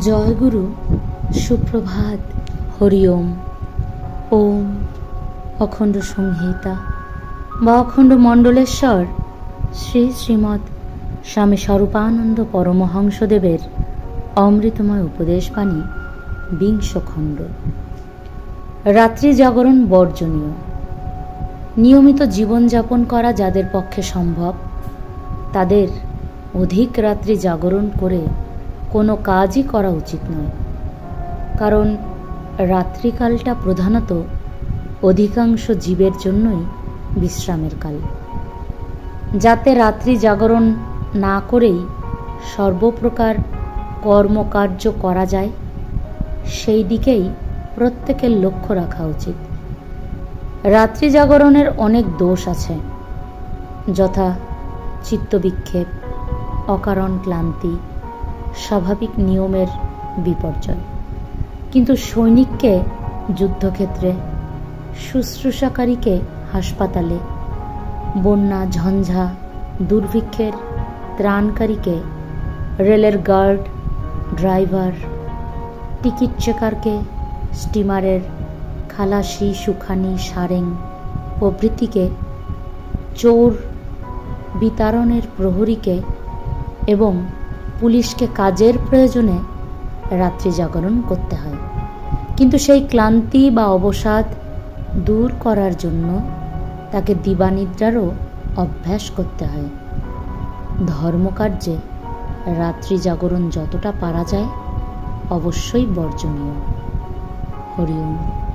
জয় গুরু, সুপ্রভাত, হরি ওম। ওম অখণ্ড সংহিতা বা অখণ্ড মণ্ডলেশ্বর শ্রী শ্রীমৎ স্বামী স্বরূপানন্দ পরমহংসদেবের অমৃতময় উপদেশবাণী, বিংশ খণ্ড। রাত্রি জাগরণ বর্জনীয়। নিয়মিত জীবনযাপন করা যাদের পক্ষে সম্ভব, তাদের অধিক রাত্রি জাগরণ করে কোনো কাজই করা উচিত নয়। কারণ রাত্রিকালটা প্রধানত অধিকাংশ জীবের জন্যই বিশ্রামের কাল। যাতে রাত্রি জাগরণ না করেই সর্বপ্রকার কর্মকার্য করা যায়, সেই দিকেই প্রত্যেকের লক্ষ্য রাখা উচিত। রাত্রি জাগরণের অনেক দোষ আছে, যথা চিত্তবিক্ষেপ, অকারণ ক্লান্তি, স্বাভাবিক নিয়মের বিপর্যয়। কিন্তু সৈনিককে যুদ্ধক্ষেত্রে, শুশ্রূষাকারীকে হাসপাতালে, বন্যা ঝঞ্ঝা দুর্ভিক্ষের ত্রাণকারীকে রেলের গার্ড, ড্রাইভার, টিকিট চেকারকে স্টিমারের খালাসি, সুখানি, সারেং প্রভৃতিকে, চোর বিতারণের প্রহরীকে এবং পুলিশকে কাজের প্রয়োজনে রাত্রি জাগরণ করতে হয়। কিন্তু সেই ক্লান্তি বা অবসাদ দূর করার জন্য তাকে দিবানিদ্রারও অভ্যাস করতে হয়। ধর্মকার্যে রাত্রি জাগরণ যতটা পারা যায় অবশ্যই বর্জনীয়। হরি ওম।